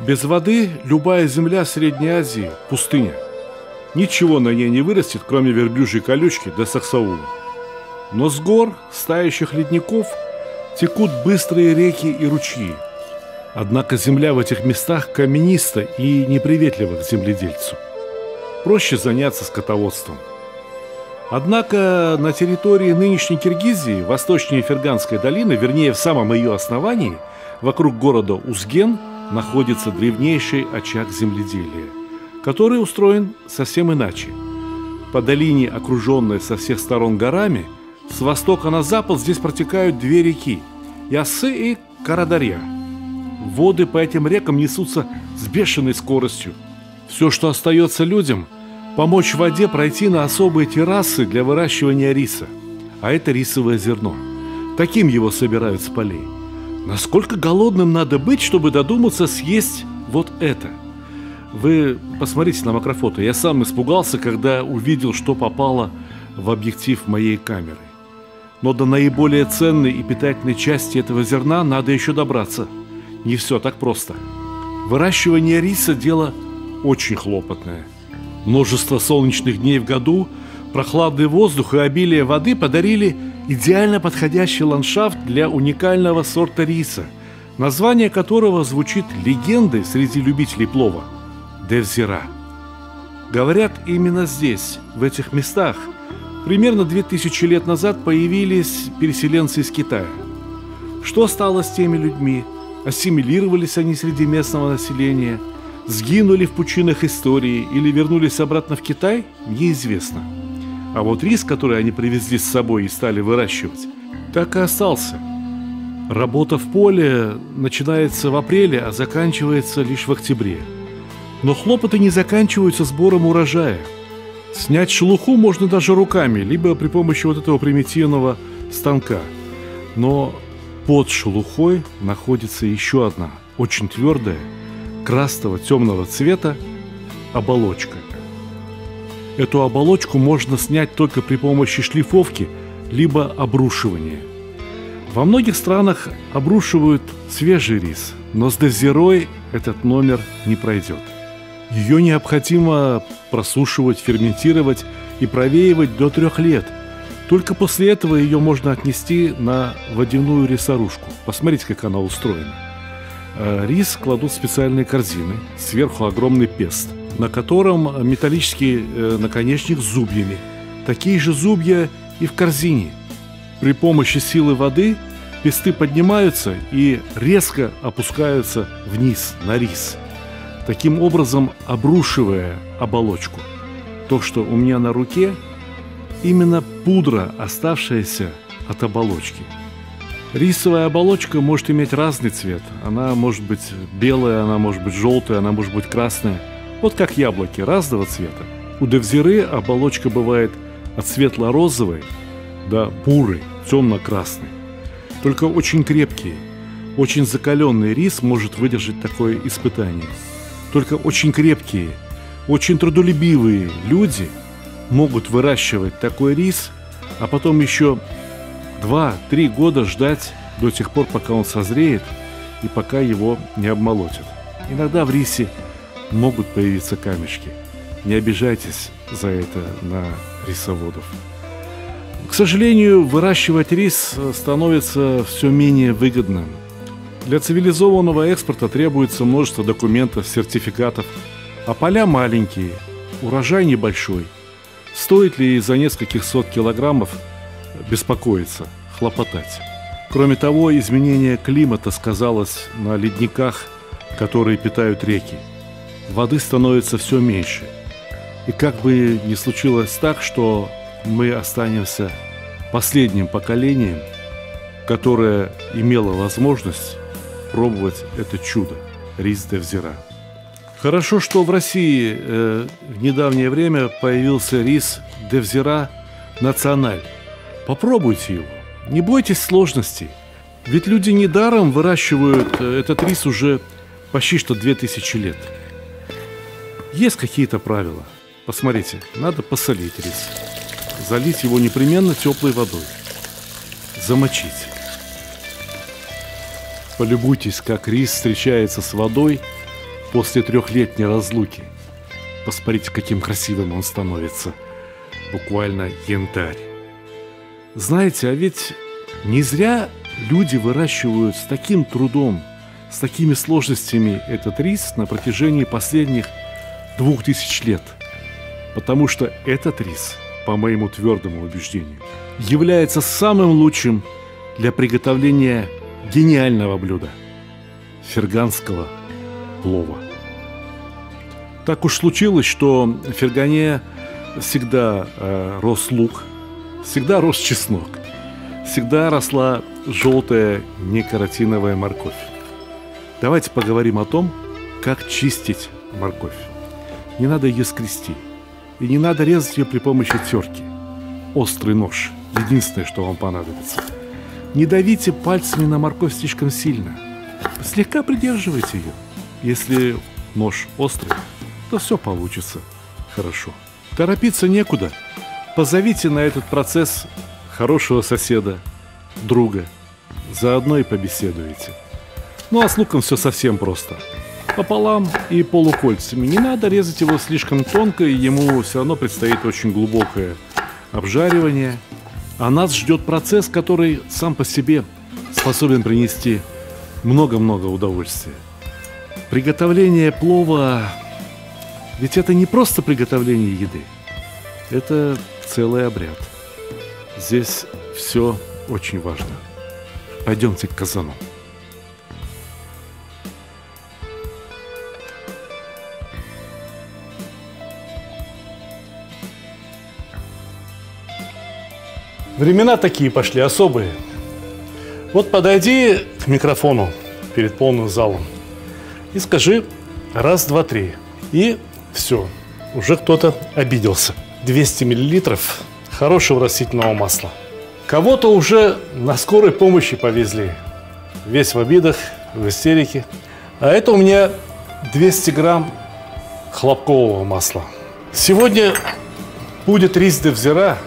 Без воды любая земля Средней Азии – пустыня. Ничего на ней не вырастет, кроме верблюжьей колючки да саксаула. Но с гор, с тающих ледников, текут быстрые реки и ручьи. Однако земля в этих местах камениста и неприветлива к земледельцу. Проще заняться скотоводством. Однако на территории нынешней Киргизии, восточнее Ферганской долины, вернее в самом ее основании, вокруг города Узген, находится древнейший очаг земледелия, который устроен совсем иначе. По долине, окруженной со всех сторон горами, с востока на запад здесь протекают две реки – Яссы и Карадарья. Воды по этим рекам несутся с бешеной скоростью. Все, что остается людям – помочь воде пройти на особые террасы для выращивания риса. А это рисовое зерно. Таким его собирают с полей. Насколько голодным надо быть, чтобы додуматься съесть вот это? Вы посмотрите на макрофото. Я сам испугался, когда увидел, что попало в объектив моей камеры. Но до наиболее ценной и питательной части этого зерна надо еще добраться. Не все так просто. Выращивание риса – дело очень хлопотное. Множество солнечных дней в году, прохладный воздух и обилие воды подарили идеально подходящий ландшафт для уникального сорта риса, название которого звучит легендой среди любителей плова – Девзира. Говорят, именно здесь, в этих местах, примерно 2000 лет назад появились переселенцы из Китая. Что стало с теми людьми? Ассимилировались они среди местного населения? Сгинули в пучинах истории или вернулись обратно в Китай? Неизвестно. А вот рис, который они привезли с собой и стали выращивать, так и остался. Работа в поле начинается в апреле, а заканчивается лишь в октябре. Но хлопоты не заканчиваются сбором урожая. Снять шелуху можно даже руками, либо при помощи вот этого примитивного станка. Но под шелухой находится еще одна, очень твердая, красного темного цвета оболочка. Эту оболочку можно снять только при помощи шлифовки, либо обрушивания. Во многих странах обрушивают свежий рис, но с девзирой этот номер не пройдет. Ее необходимо просушивать, ферментировать и провеивать до 3 лет. Только после этого ее можно отнести на водяную рисорушку. Посмотрите, как она устроена. Рис кладут в специальные корзины, сверху огромный пест, на котором металлический наконечник с зубьями. Такие же зубья и в корзине. При помощи силы воды песты поднимаются и резко опускаются вниз на рис, таким образом обрушивая оболочку. То, что у меня на руке, именно пудра, оставшаяся от оболочки. Рисовая оболочка может иметь разный цвет. Она может быть белая, она может быть желтая, она может быть красная. Вот как яблоки разного цвета. У девзиры оболочка бывает от светло-розовой до бурой, темно-красной. Только очень крепкий, очень закаленный рис может выдержать такое испытание. Только очень крепкие, очень трудолюбивые люди могут выращивать такой рис, а потом еще 2-3 года ждать до тех пор, пока он созреет и пока его не обмолотят. Иногда в рисе могут появиться камешки. Не обижайтесь за это на рисоводов. К сожалению, выращивать рис становится все менее выгодным. Для цивилизованного экспорта требуется множество документов, сертификатов, а поля маленькие, урожай небольшой. Стоит ли из-за нескольких сот килограммов беспокоиться, хлопотать? Кроме того, изменение климата сказалось на ледниках, которые питают реки. Воды становится все меньше. И как бы ни случилось так, что мы останемся последним поколением, которое имело возможность пробовать это чудо – рис девзира. Хорошо, что в России в недавнее время появился рис девзира националь. Попробуйте его, не бойтесь сложностей. Ведь люди недаром выращивают этот рис уже почти что 2000 лет. Есть какие-то правила. Посмотрите, надо посолить рис. Залить его непременно теплой водой. Замочить. Полюбуйтесь, как рис встречается с водой после 3-летней разлуки. Посмотрите, каким красивым он становится. Буквально янтарь. Знаете, а ведь не зря люди выращивают с таким трудом, с такими сложностями этот рис на протяжении последних 2000 лет. Потому что этот рис, по моему твердому убеждению, является самым лучшим для приготовления гениального блюда – ферганского плова. Так уж случилось, что в Фергане всегда рос лук, всегда рос чеснок, всегда росла желтая некаротиновая морковь. Давайте поговорим о том, как чистить морковь. Не надо ее скрести, и не надо резать ее при помощи терки. Острый нож – единственное, что вам понадобится. Не давите пальцами на морковь слишком сильно. Слегка придерживайте ее. Если нож острый, то все получится хорошо. Торопиться некуда. Позовите на этот процесс хорошего соседа, друга. Заодно и побеседуете. Ну а с луком все совсем просто. Пополам и полукольцами. Не надо резать его слишком тонко, и ему все равно предстоит очень глубокое обжаривание. А нас ждет процесс, который сам по себе способен принести много-много удовольствия. Приготовление плова, ведь это не просто приготовление еды, это целый обряд. Здесь все очень важно. Пойдемте к казану. Времена такие пошли особые. Вот подойди к микрофону перед полным залом и скажи раз, два, три. И все, уже кто-то обиделся. 200 миллилитров хорошего растительного масла. Кого-то уже на скорой помощи повезли. Весь в обидах, в истерике. А это у меня 200 грамм хлопкового масла. Сегодня будет рис де взира.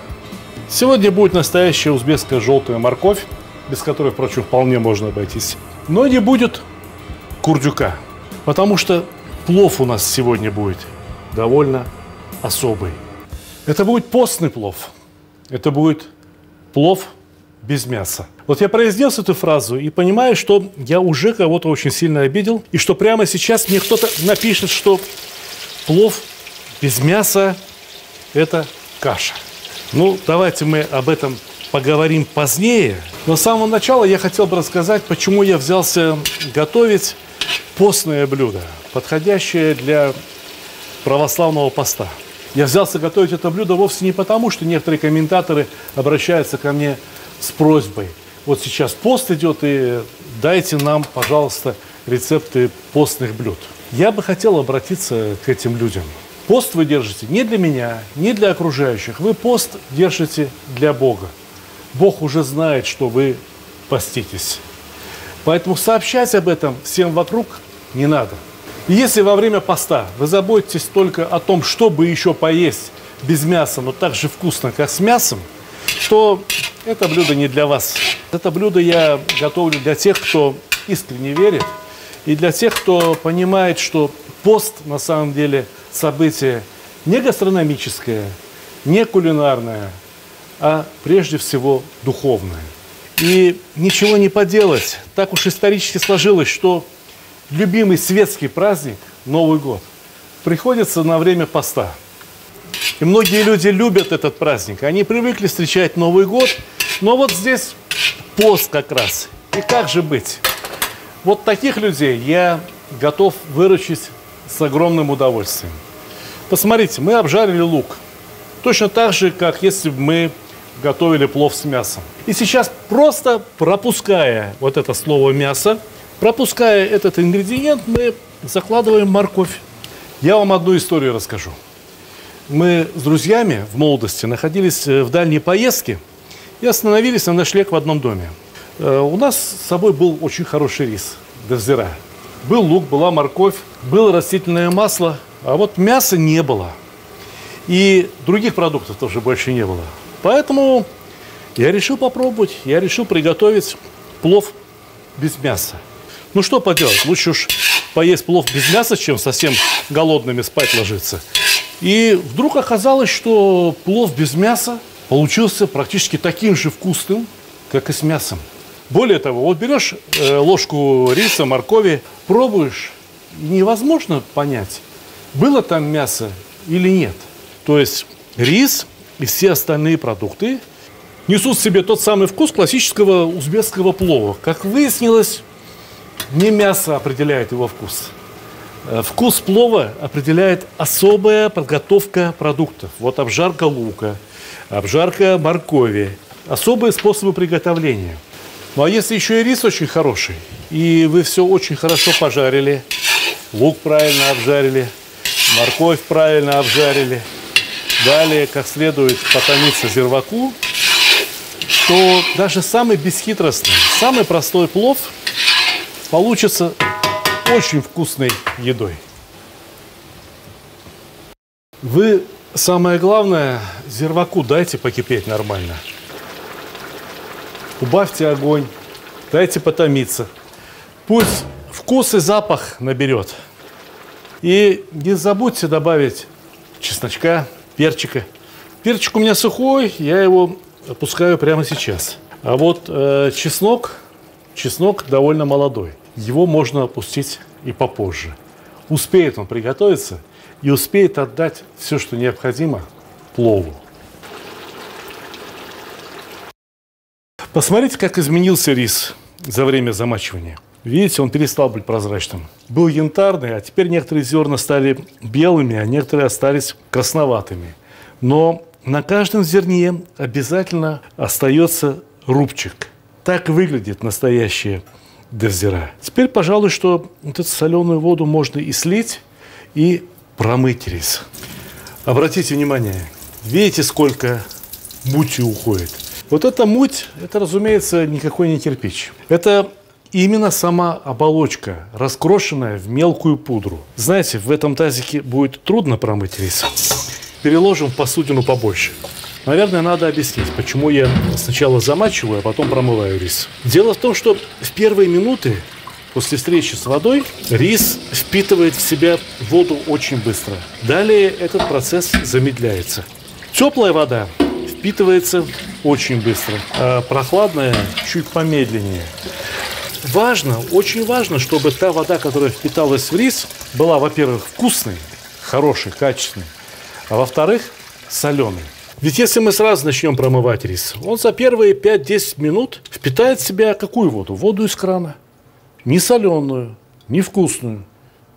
Сегодня будет настоящая узбекская желтая морковь, без которой, впрочем, вполне можно обойтись. Но не будет курдюка, потому что плов у нас сегодня будет довольно особый. Это будет постный плов. Это будет плов без мяса. Вот я произнес эту фразу и понимаю, что я уже кого-то очень сильно обидел, и что прямо сейчас мне кто-то напишет, что плов без мяса – это каша. Ну, давайте мы об этом поговорим позднее. Но с самого начала я хотел бы рассказать, почему я взялся готовить постное блюдо, подходящее для православного поста. Я взялся готовить это блюдо вовсе не потому, что некоторые комментаторы обращаются ко мне с просьбой. Вот сейчас пост идет, и дайте нам, пожалуйста, рецепты постных блюд. Я бы хотел обратиться к этим людям. Пост вы держите не для меня, не для окружающих. Вы пост держите для Бога. Бог уже знает, что вы поститесь. Поэтому сообщать об этом всем вокруг не надо. И если во время поста вы заботитесь только о том, чтобы еще поесть без мяса, но так же вкусно, как с мясом, то это блюдо не для вас. Это блюдо я готовлю для тех, кто искренне верит, и для тех, кто понимает, что пост на самом деле событие не гастрономическое, не кулинарное, а прежде всего духовное. И ничего не поделать, так уж исторически сложилось, что любимый светский праздник, Новый год, приходится на время поста. И многие люди любят этот праздник, они привыкли встречать Новый год, но вот здесь пост как раз. И как же быть? Вот таких людей я готов выручить с огромным удовольствием. Посмотрите, мы обжарили лук. Точно так же, как если бы мы готовили плов с мясом. И сейчас просто пропуская вот это слово «мясо», пропуская этот ингредиент, мы закладываем морковь. Я вам одну историю расскажу. Мы с друзьями в молодости находились в дальней поездке и остановились на ночлег в одном доме. У нас с собой был очень хороший рис де взира. Был лук, была морковь, было растительное масло, а вот мяса не было. И других продуктов тоже больше не было. Поэтому я решил попробовать, я решил приготовить плов без мяса. Ну что поделать, лучше уж поесть плов без мяса, чем совсем голодными спать ложиться. И вдруг оказалось, что плов без мяса получился практически таким же вкусным, как и с мясом. Более того, вот берешь ложку риса, моркови, пробуешь, и невозможно понять, было там мясо или нет. То есть рис и все остальные продукты несут в себе тот самый вкус классического узбекского плова. Как выяснилось, не мясо определяет его вкус. Вкус плова определяет особая подготовка продуктов. Вот обжарка лука, обжарка моркови, особые способы приготовления. Ну а если еще и рис очень хороший, и вы все очень хорошо пожарили, лук правильно обжарили, морковь правильно обжарили, далее как следует потомиться зирваку, то даже самый бесхитростный, самый простой плов получится очень вкусной едой. Вы, самое главное, зирваку дайте покипеть нормально. Убавьте огонь, дайте потомиться. Пусть вкус и запах наберет. И не забудьте добавить чесночка, перчика. Перчик у меня сухой, я его опускаю прямо сейчас. А вот чеснок довольно молодой. Его можно опустить и попозже. Успеет он приготовиться и успеет отдать все, что необходимо плову. Посмотрите, как изменился рис за время замачивания. Видите, он перестал быть прозрачным. Был янтарный, а теперь некоторые зерна стали белыми, а некоторые остались красноватыми. Но на каждом зерне обязательно остается рубчик. Так выглядит настоящая деззира. Теперь, пожалуй, что вот эту соленую воду можно и слить, и промыть рис. Обратите внимание, видите, сколько мути уходит. Вот эта муть, это, разумеется, никакой не кирпич. Это именно сама оболочка, раскрошенная в мелкую пудру. Знаете, в этом тазике будет трудно промыть рис. Переложим в посудину побольше. Наверное, надо объяснить, почему я сначала замачиваю, а потом промываю рис. Дело в том, что в первые минуты после встречи с водой рис впитывает в себя воду очень быстро. Далее этот процесс замедляется. Теплая вода впитывается очень быстро, а прохладная чуть помедленнее. Очень важно, чтобы та вода, которая впиталась в рис, была, во-первых, вкусной, хорошей, качественной, а во-вторых, соленой. Ведь если мы сразу начнем промывать рис, он за первые 5-10 минут впитает в себя какую воду? Воду из крана. Не соленую, не вкусную.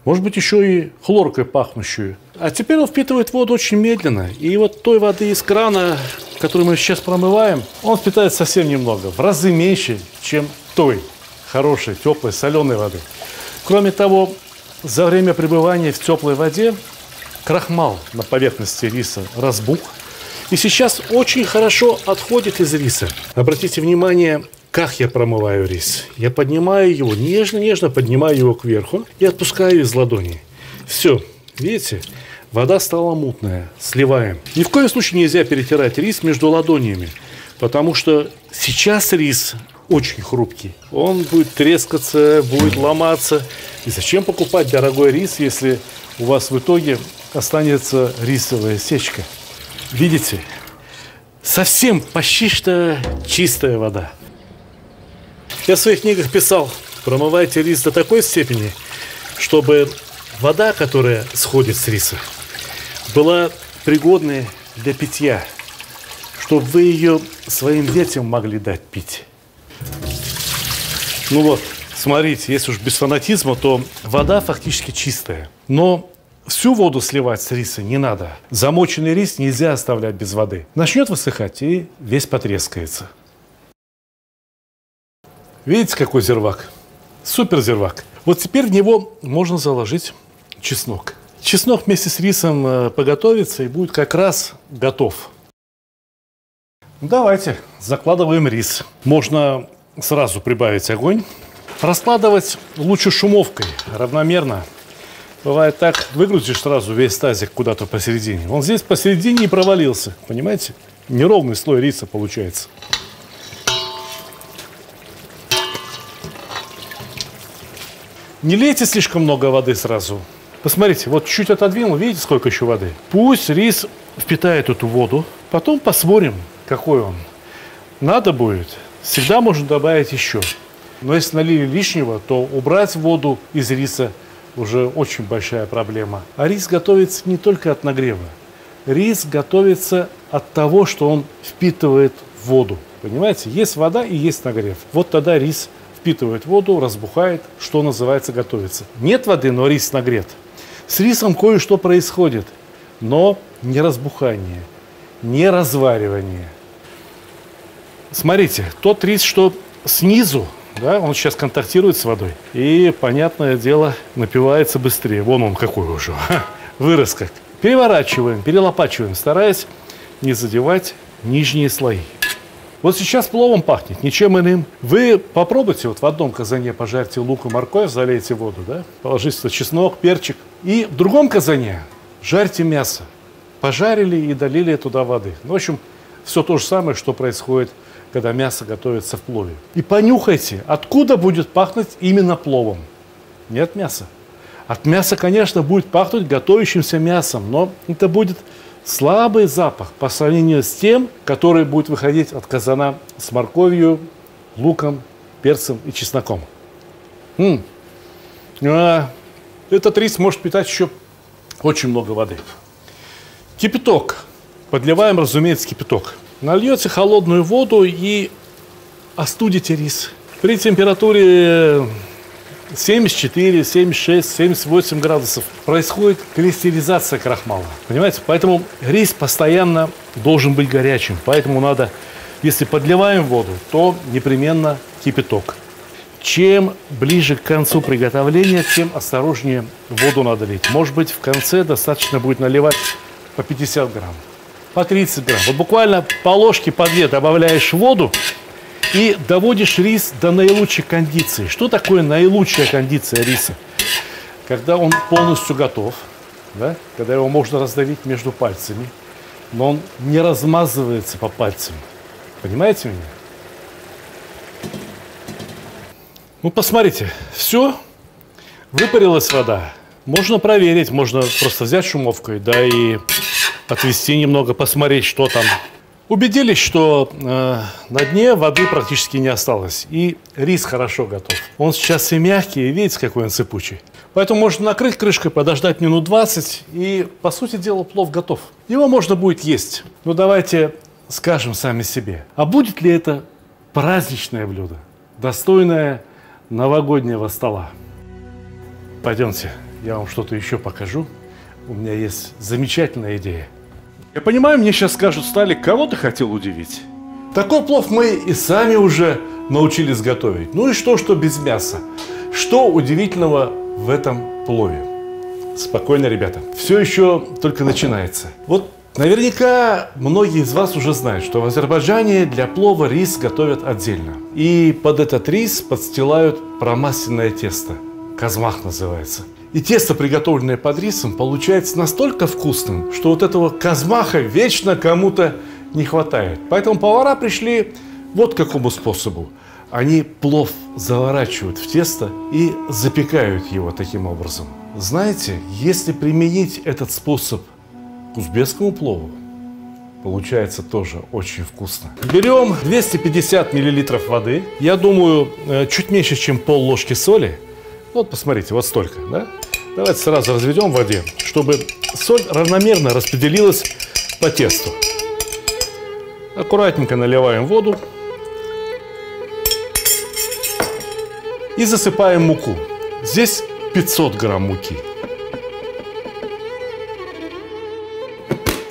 Может быть, еще и хлоркой пахнущую. А теперь он впитывает воду очень медленно. И вот той воды из крана, которую мы сейчас промываем, он впитает совсем немного. В разы меньше, чем той хорошей, теплой, соленой воды. Кроме того, за время пребывания в теплой воде крахмал на поверхности риса разбух. И сейчас очень хорошо отходит из риса. Обратите внимание, как я промываю рис. Я поднимаю его, нежно-нежно поднимаю его кверху и отпускаю из ладони. Все, видите, вода стала мутная, сливаем. Ни в коем случае нельзя перетирать рис между ладонями, потому что сейчас рис очень хрупкий. Он будет трескаться, будет ломаться. И зачем покупать дорогой рис, если у вас в итоге останется рисовая сечка? Видите, совсем почти что чистая вода. Я в своих книгах писал, промывайте рис до такой степени, чтобы вода, которая сходит с риса, была пригодной для питья, чтобы вы ее своим детям могли дать пить. Ну вот, смотрите, если уж без фанатизма, то вода фактически чистая. Но всю воду сливать с риса не надо. Замоченный рис нельзя оставлять без воды. Начнет высыхать и весь потрескается. Видите, какой зирвак? Супер зирвак. Вот теперь в него можно заложить чеснок. Чеснок вместе с рисом поготовится и будет как раз готов. Давайте закладываем рис. Можно сразу прибавить огонь. Раскладывать лучше шумовкой, равномерно. Бывает так, выгрузишь сразу весь тазик куда-то посередине. Он здесь посередине и провалился, понимаете? Неровный слой риса получается. Не лейте слишком много воды сразу. Посмотрите, вот чуть отодвинул, видите, сколько еще воды? Пусть рис впитает эту воду, потом посмотрим, какой он. Надо будет, всегда можно добавить еще. Но если налили лишнего, то убрать воду из риса уже очень большая проблема. А рис готовится не только от нагрева. Рис готовится от того, что он впитывает воду. Понимаете, есть вода и есть нагрев. Вот тогда рис впитывает воду, разбухает, что называется, готовится. Нет воды, но рис нагрет. С рисом кое-что происходит, но не разбухание, не разваривание. Смотрите, тот рис, что снизу, да, он сейчас контактирует с водой. И, понятное дело, напивается быстрее. Вон он какой уже. Вырос как. Переворачиваем, перелопачиваем, стараясь не задевать нижние слои. Вот сейчас пловом пахнет, ничем иным. Вы попробуйте, вот в одном казане пожарьте лук и морковь, залейте воду, да? Положите сюда чеснок, перчик. И в другом казане жарьте мясо. Пожарили и долили туда воды. В общем, все то же самое, что происходит, когда мясо готовится в плове. И понюхайте, откуда будет пахнуть именно пловом. Не от мяса. От мяса, конечно, будет пахнуть готовящимся мясом, но это будет слабый запах по сравнению с тем, который будет выходить от казана с морковью, луком, перцем и чесноком. Этот рис может питать еще очень много воды. Кипяток. Подливаем, разумеется, кипяток. Нальете холодную воду и остудите рис. При температуре 74, 76, 78 градусов происходит клейстеризация крахмала. Понимаете? Поэтому рис постоянно должен быть горячим. Поэтому надо, если подливаем воду, то непременно кипяток. Чем ближе к концу приготовления, тем осторожнее воду надо лить. Может быть, в конце достаточно будет наливать по 50 грамм, по 30 грамм. Вот буквально по ложке, по две добавляешь воду и доводишь рис до наилучшей кондиции. Что такое наилучшая кондиция риса? Когда он полностью готов, да? Когда его можно раздавить между пальцами, но он не размазывается по пальцам. Понимаете меня? Ну, посмотрите, все, выпарилась вода. Можно проверить, можно просто взять шумовкой, да, и отвести немного, посмотреть, что там. Убедились, что на дне воды практически не осталось. И рис хорошо готов. Он сейчас и мягкий, и видите, какой он сыпучий. Поэтому можно накрыть крышкой, подождать минут 20, и, по сути дела, плов готов. Его можно будет есть. Но давайте скажем сами себе, а будет ли это праздничное блюдо, достойное новогоднего стола? Пойдемте, я вам что-то еще покажу. У меня есть замечательная идея. Я понимаю, мне сейчас скажут, Сталик, кого ты хотел удивить? Такой плов мы и сами уже научились готовить. Ну и что без мяса? Что удивительного в этом плове? Спокойно, ребята. Все еще только начинается. Вот наверняка многие из вас уже знают, что в Азербайджане для плова рис готовят отдельно. И под этот рис подстилают промасленное тесто. Казмах называется. И тесто, приготовленное под рисом, получается настолько вкусным, что вот этого казмаха вечно кому-то не хватает. Поэтому повара пришли вот к какому способу. Они плов заворачивают в тесто и запекают его таким образом. Знаете, если применить этот способ к узбекскому плову, получается тоже очень вкусно. Берем 250 мл воды. Я думаю, чуть меньше, чем пол-ложки соли. Вот посмотрите, вот столько, да? Давайте сразу разведем в воде, чтобы соль равномерно распределилась по тесту. Аккуратненько наливаем воду и засыпаем муку. Здесь 500 грамм муки.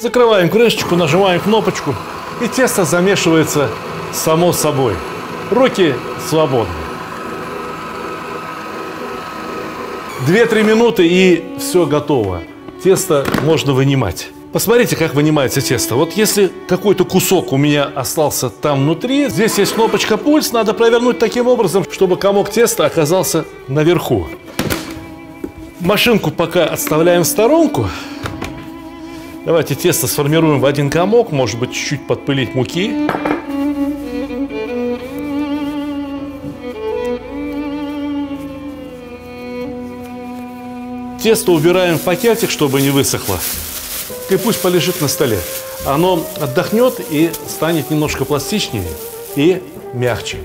Закрываем крышечку, нажимаем кнопочку, и тесто замешивается само собой. Руки свободны. 2-3 минуты, и все готово. Тесто можно вынимать. Посмотрите, как вынимается тесто. Вот если какой-то кусок у меня остался там внутри, здесь есть кнопочка пульс, надо провернуть таким образом, чтобы комок теста оказался наверху. Машинку пока отставляем в сторонку. Давайте тесто сформируем в один комок, может быть, чуть-чуть подпылить муки. Тесто убираем в пакетик, чтобы не высохло. И пусть полежит на столе. Оно отдохнет и станет немножко пластичнее и мягче.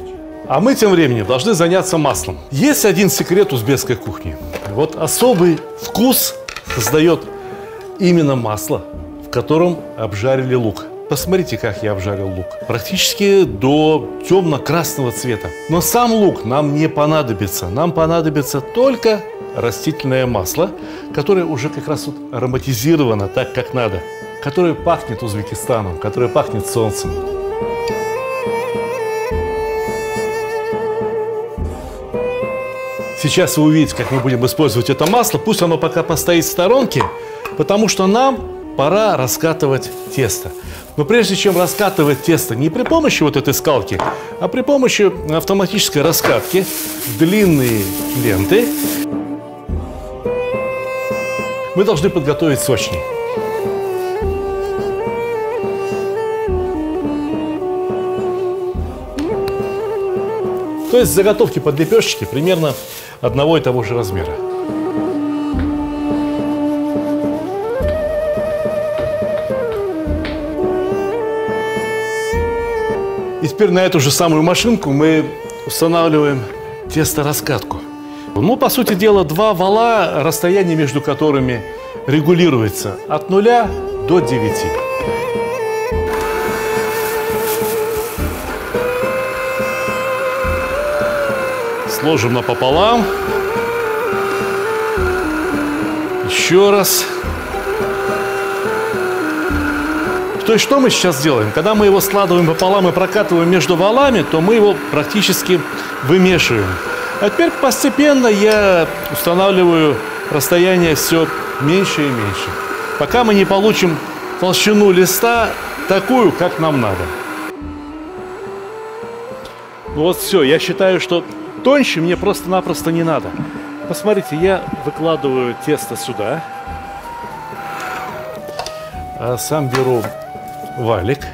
А мы тем временем должны заняться маслом. Есть один секрет узбекской кухни. Вот особый вкус создает именно масло, в котором обжарили лук. Посмотрите, как я обжарил лук. Практически до темно-красного цвета. Но сам лук нам не понадобится. Нам понадобится только растительное масло, которое уже как раз вот ароматизировано так, как надо. Которое пахнет Узбекистаном, которое пахнет солнцем. Сейчас вы увидите, как мы будем использовать это масло. Пусть оно пока постоит в сторонке, потому что нам пора раскатывать тесто. Но прежде чем раскатывать тесто не при помощи вот этой скалки, а при помощи автоматической раскатки в длинные ленты, мы должны подготовить сочни. То есть заготовки под лепешечки примерно одного и того же размера. И теперь на эту же самую машинку мы устанавливаем тесто-раскатку. Ну, по сути дела, два вала, расстояние между которыми регулируется от 0 до 9. Сложим напополам. Еще раз. То есть, что мы сейчас делаем? Когда мы его складываем пополам и прокатываем между валами, то мы его практически вымешиваем. А теперь постепенно я устанавливаю расстояние все меньше и меньше, пока мы не получим толщину листа такую, как нам надо. Вот все, я считаю, что тоньше мне просто-напросто не надо. Посмотрите, я выкладываю тесто сюда, а сам беру валик,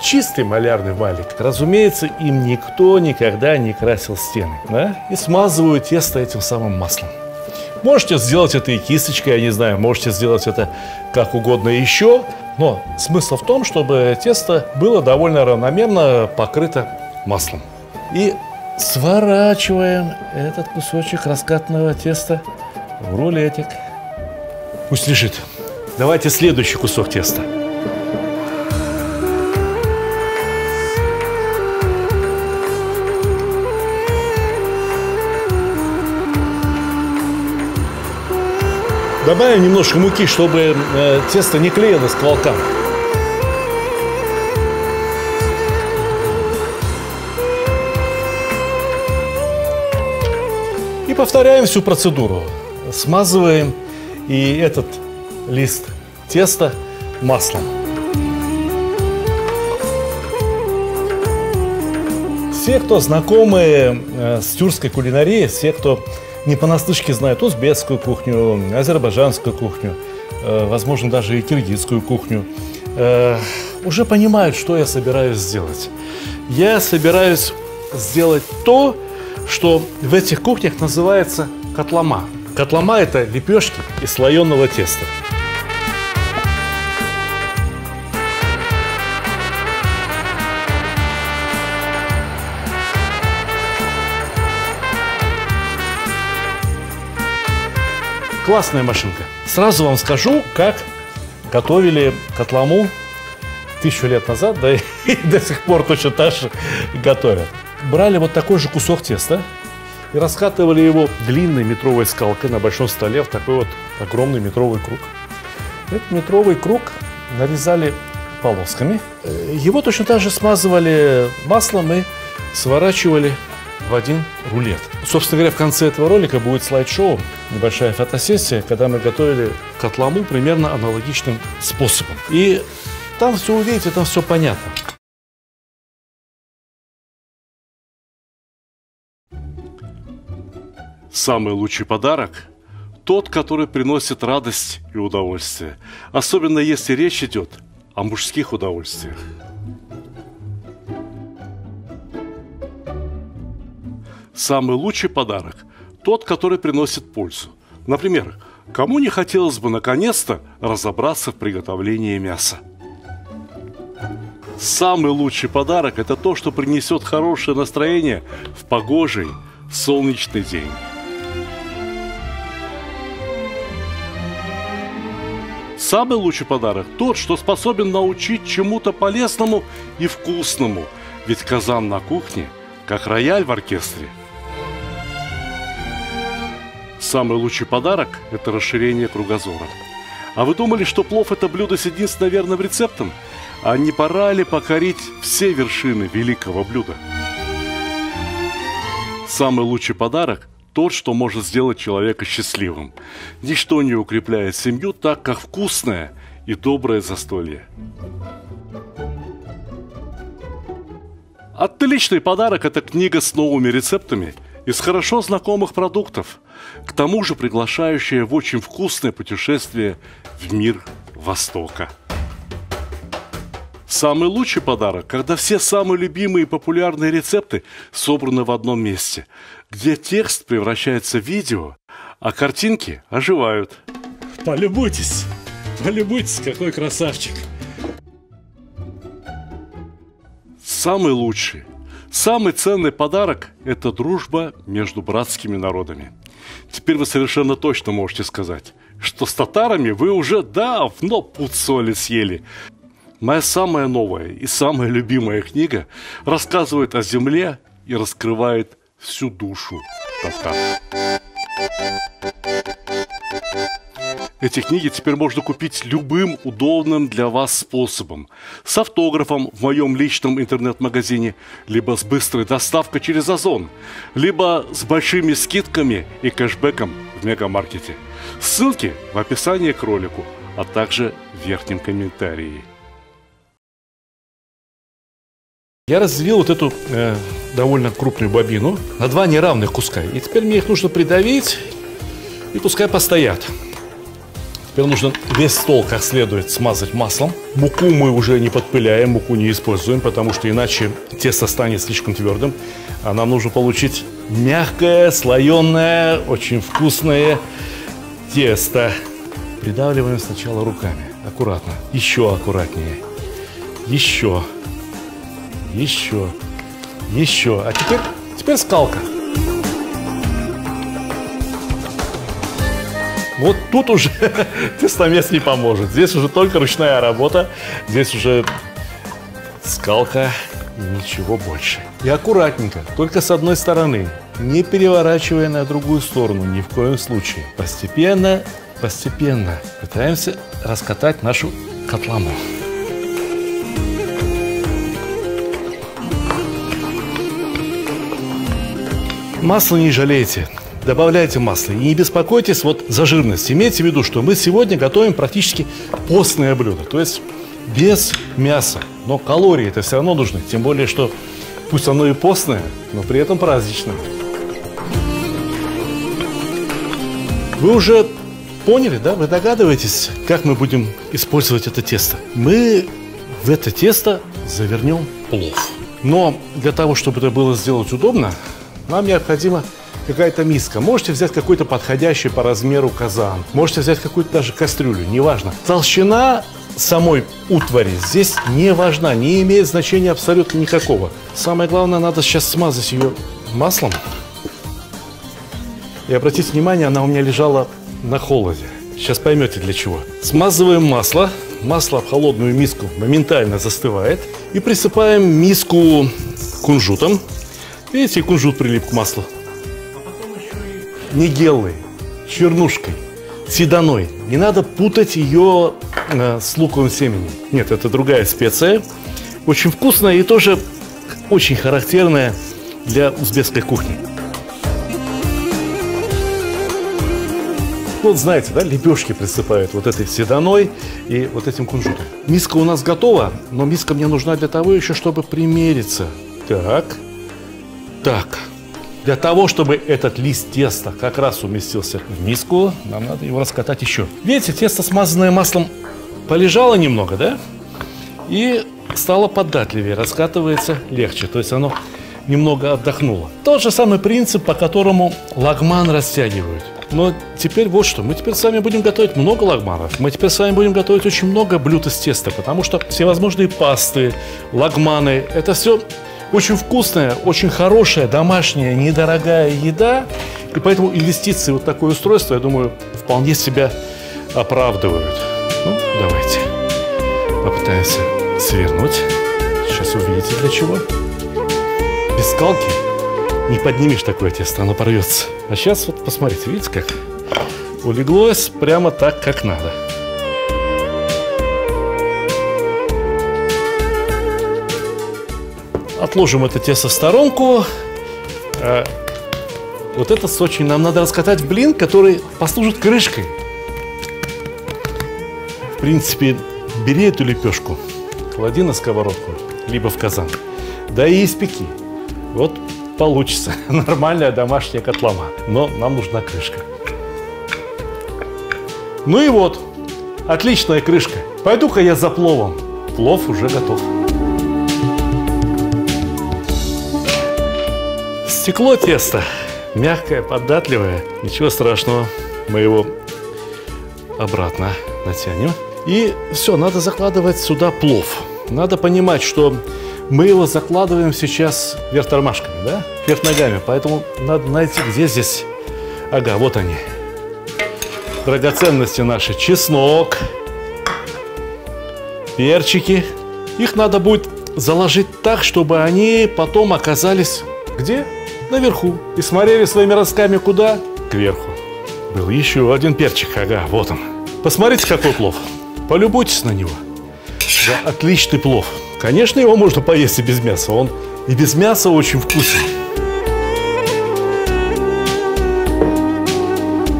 чистый малярный валик. Разумеется, им никто никогда не красил стены, да? И смазываю тесто этим самым маслом. Можете сделать это и кисточкой, я не знаю, можете сделать это как угодно еще, но смысл в том, чтобы тесто было довольно равномерно покрыто маслом. И сворачиваем этот кусочек раскатанного теста в рулетик. Пусть лежит. Давайте следующий кусок теста. Добавим немножко муки, чтобы тесто не клеилось к волкам. И повторяем всю процедуру. Смазываем и этот лист теста маслом. Все, кто знакомы с тюркской кулинарией, все, кто не понаслышке знают узбекскую кухню, азербайджанскую кухню, возможно, даже и киргизскую кухню, уже понимают, что я собираюсь сделать. Я собираюсь сделать то, что в этих кухнях называется котлама. Котлама – это лепешки из слоеного теста. Классная машинка. Сразу вам скажу, как готовили котламу 1000 лет назад, да и до сих пор точно так же готовят. Брали вот такой же кусок теста и раскатывали его длинной метровой скалкой на большом столе в такой вот огромный метровый круг. Этот метровый круг нарезали полосками. Его точно так же смазывали маслом и сворачивали в один рулет. Собственно говоря, в конце этого ролика будет слайд-шоу, небольшая фотосессия, когда мы готовили котламу примерно аналогичным способом. И там все увидите, там все понятно. Самый лучший подарок – тот, который приносит радость и удовольствие. Особенно если речь идет о мужских удовольствиях. Самый лучший подарок – тот, который приносит пользу. Например, Кому не хотелось бы наконец-то разобраться в приготовлении мяса? Самый лучший подарок – это то, что принесет хорошее настроение в погожий, солнечный день. Самый лучший подарок – тот, что способен научить чему-то полезному и вкусному, ведь казан на кухне, как рояль в оркестре. Самый лучший подарок – это расширение кругозора. А вы думали, что плов – это блюдо с единственно верным рецептом? А не пора ли покорить все вершины великого блюда? Самый лучший подарок – тот, что может сделать человека счастливым. Ничто не укрепляет семью так, как вкусное и доброе застолье. Отличный подарок – это книга с новыми рецептами из хорошо знакомых продуктов, к тому же приглашающая в очень вкусное путешествие в мир Востока. Самый лучший подарок, когда все самые любимые и популярные рецепты собраны в одном месте, где текст превращается в видео, а картинки оживают. Полюбуйтесь, какой красавчик. Самый лучший, самый ценный подарок – это дружба между братскими народами. Теперь вы совершенно точно можете сказать, что с татарами вы уже давно пуд соли съели. Моя самая новая и самая любимая книга рассказывает о земле и раскрывает всю душу татар. Эти книги теперь можно купить любым удобным для вас способом. С автографом в моем личном интернет-магазине, либо с быстрой доставкой через Озон, либо с большими скидками и кэшбэком в мегамаркете. Ссылки в описании к ролику, а также в верхнем комментарии. Я разделил вот эту довольно крупную бобину на два неравных куска. И теперь мне их нужно придавить, и пускай постоят. Теперь нужно весь стол как следует смазать маслом. Муку мы уже не подпыляем, муку не используем, потому что иначе тесто станет слишком твердым. А нам нужно получить мягкое, слоеное, очень вкусное тесто. Придавливаем сначала руками. Аккуратно. Еще аккуратнее. Еще. А теперь скалка. Вот тут уже тестомес не поможет. Здесь уже только ручная работа. Здесь уже скалка и ничего больше. И аккуратненько, только с одной стороны, не переворачивая на другую сторону, ни в коем случае. Постепенно пытаемся раскатать нашу котлому. Масло не жалейте, добавляйте масло и не беспокойтесь вот за жирность. Имейте в виду, что мы сегодня готовим практически постное блюдо, то есть без мяса. Но калории это все равно нужны, тем более, что пусть оно и постное, но при этом праздничное. Вы уже поняли, да? Вы догадываетесь, как мы будем использовать это тесто? Мы в это тесто завернем плов. Но для того, чтобы это было сделать удобно, нам необходима какая-то миска. Можете взять какой-то подходящий по размеру казан. Можете взять какую-то даже кастрюлю, неважно. Толщина самой утвари здесь не важна, не имеет значения абсолютно никакого. Самое главное, надо сейчас смазать ее маслом. И обратите внимание, она у меня лежала на холоде. Сейчас поймете для чего. Смазываем масло. Масло в холодную миску моментально застывает. И присыпаем миску кунжутом. Видите, кунжут прилип к маслу. А потом еще и нигеллой, чернушкой, седаной. Не надо путать ее с луковым семенем. Нет, это другая специя. Очень вкусная и тоже очень характерная для узбекской кухни. Вот знаете, да, лепешки присыпают вот этой седаной и вот этим кунжутом. Миска у нас готова, но миска мне нужна для того еще, чтобы примериться. Так, для того, чтобы этот лист теста как раз уместился в миску, нам надо его раскатать еще. Видите, тесто, смазанное маслом, полежало немного, да? И стало податливее, раскатывается легче, то есть оно немного отдохнуло. Тот же самый принцип, по которому лагман растягивают. Но теперь вот что. Мы теперь с вами будем готовить много лагманов. Мы теперь с вами будем готовить очень много блюд из теста, потому что всевозможные пасты, лагманы, это все очень вкусная, очень хорошая, домашняя, недорогая еда. И поэтому инвестиции в вот такое устройство, я думаю, вполне себя оправдывают. Ну, давайте попытаемся свернуть. Сейчас увидите, для чего. Без скалки не поднимешь такое тесто, оно порвется. А сейчас вот посмотрите, видите, как улеглось прямо так, как надо. Отложим это тесто в сторонку. Вот это сочи нам надо раскатать в блин, который послужит крышкой. В принципе, бери эту лепешку, клади на сковородку, либо в казан, да и испеки. Вот получится нормальная домашняя котлама. Но нам нужна крышка. Ну и вот, отличная крышка. Пойду-ка я за пловом. Плов уже готов. Стекло тесто. Мягкое, податливое. Ничего страшного. Мы его обратно натянем. И все, надо закладывать сюда плов. Надо понимать, что мы его закладываем сейчас вверх тормашками, да? Вверх ногами. Поэтому надо найти, где здесь. Ага, вот они. Драгоценности наши. Чеснок. Перчики. Их надо будет заложить так, чтобы они потом оказались где? Наверху. И смотрели своими ростками куда? Кверху. Был еще один перчик. Ага, вот он. Посмотрите, какой плов. Полюбуйтесь на него. Да, отличный плов. Конечно, его можно поесть и без мяса. Он и без мяса очень вкусный.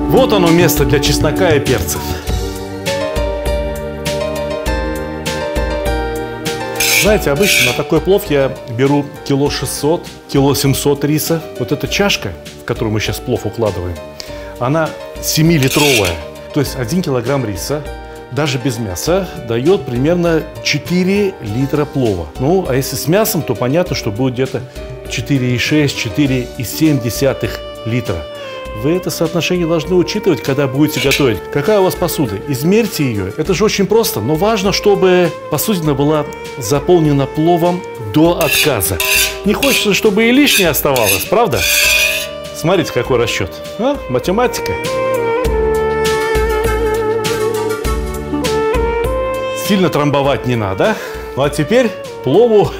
Вот оно место для чеснока и перцев. Знаете, обычно на такой плов я беру кило 600, кило 700 риса. Вот эта чашка, в которую мы сейчас плов укладываем, она 7-литровая. То есть 1 килограмм риса, даже без мяса, дает примерно 4 литра плова. Ну, а если с мясом, то понятно, что будет где-то 4,6-4,7 литра. Вы это соотношение должны учитывать, когда будете готовить. Какая у вас посуда? Измерьте ее. Это же очень просто, но важно, чтобы посудина была заполнена пловом до отказа. Не хочется, чтобы и лишнее оставалось, правда? Смотрите, какой расчет. А? Математика. Сильно трамбовать не надо. Ну а теперь плову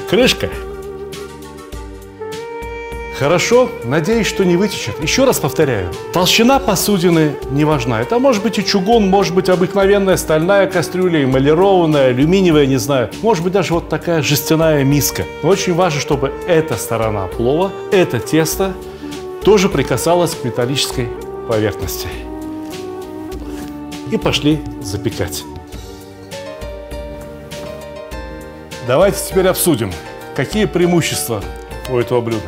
крышка. Хорошо, надеюсь, что не вытечет. Еще раз повторяю, толщина посудины не важна. Это может быть и чугун, может быть обыкновенная стальная кастрюля, эмалированная, алюминиевая, не знаю. Может быть даже вот такая жестяная миска. Но очень важно, чтобы эта сторона плова, это тесто, тоже прикасалось к металлической поверхности. И пошли запекать. Давайте теперь обсудим, какие преимущества у этого блюда.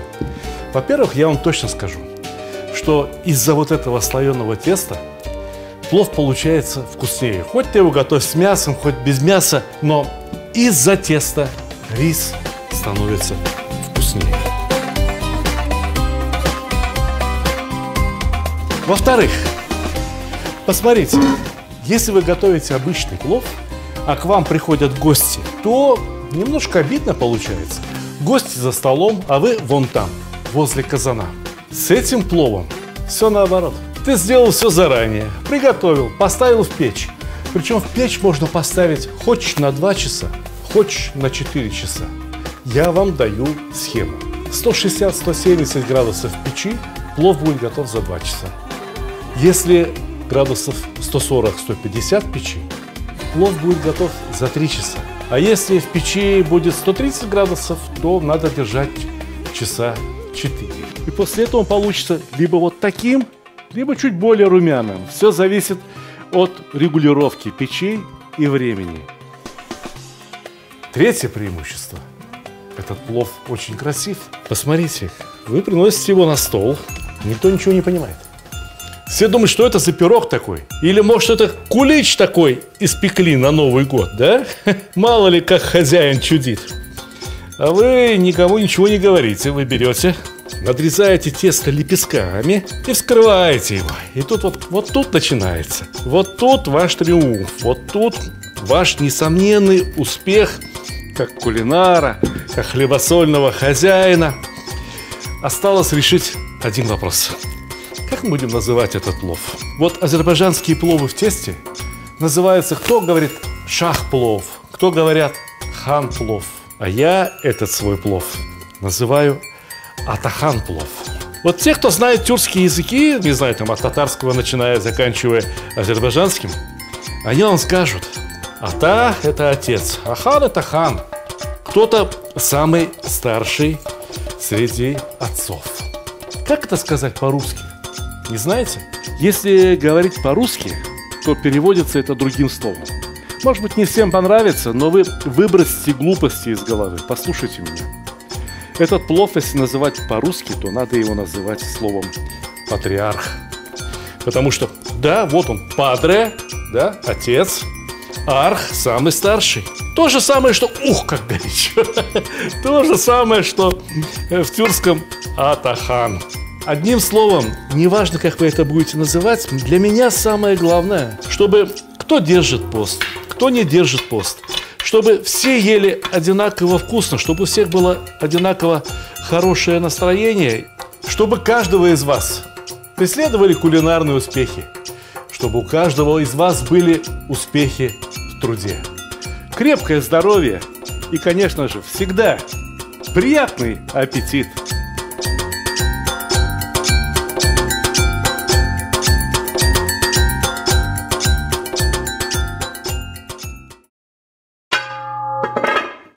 Во-первых, я вам точно скажу, что из-за вот этого слоеного теста плов получается вкуснее. Хоть ты его готовь с мясом, хоть без мяса, но из-за теста рис становится вкуснее. Во-вторых, посмотрите, если вы готовите обычный плов, а к вам приходят гости, то немножко обидно получается. Гости за столом, а вы вон там, возле казана. С этим пловом все наоборот. Ты сделал все заранее, приготовил, поставил в печь. Причем в печь можно поставить хочешь на 2 часа, хочешь на 4 часа. Я вам даю схему. 160-170 градусов в печи, плов будет готов за 2 часа. Если градусов 140-150 в печи, плов будет готов за 3 часа. А если в печи будет 130 градусов, то надо держать часа 4. И после этого он получится либо вот таким, либо чуть более румяным. Все зависит от регулировки печи и времени. Третье преимущество. Этот плов очень красив. Посмотрите, вы приносите его на стол, никто ничего не понимает. Все думают, что это за пирог такой. Или, может, это кулич такой испекли на Новый год, да? Мало ли, как хозяин чудит. А вы никому ничего не говорите. Вы берете надрезаете тесто лепестками и вскрываете его. И тут вот тут начинается. Вот тут ваш триумф. Вот тут ваш несомненный успех как кулинара, как хлебосольного хозяина. Осталось решить один вопрос. Как мы будем называть этот плов? Вот азербайджанские пловы в тесте называются, кто говорит шах-плов, кто говорят хан-плов. А я этот свой плов называю атахан-плов. Вот те, кто знает тюркские языки, не знаю, там от татарского начиная, заканчивая азербайджанским, они вам скажут: ата – это отец, а хан – это хан. Кто-то самый старший среди отцов. Как это сказать по-русски? Не знаете? Если говорить по-русски, то переводится это другим словом. Может быть, не всем понравится, но вы выбросите глупости из головы. Послушайте меня. Этот плов, если называть по-русски, то надо его называть словом патриарх. Потому что, да, вот он, падре, да, отец, арх, самый старший. То же самое, что, ух, как горячо. То же самое, что в тюркском атахан. Одним словом, неважно, как вы это будете называть, для меня самое главное, чтобы кто держит пост, кто не держит пост, чтобы все ели одинаково вкусно, чтобы у всех было одинаково хорошее настроение, чтобы каждого из вас преследовали кулинарные успехи, чтобы у каждого из вас были успехи в труде. Крепкое здоровье и, конечно же, всегда приятный аппетит!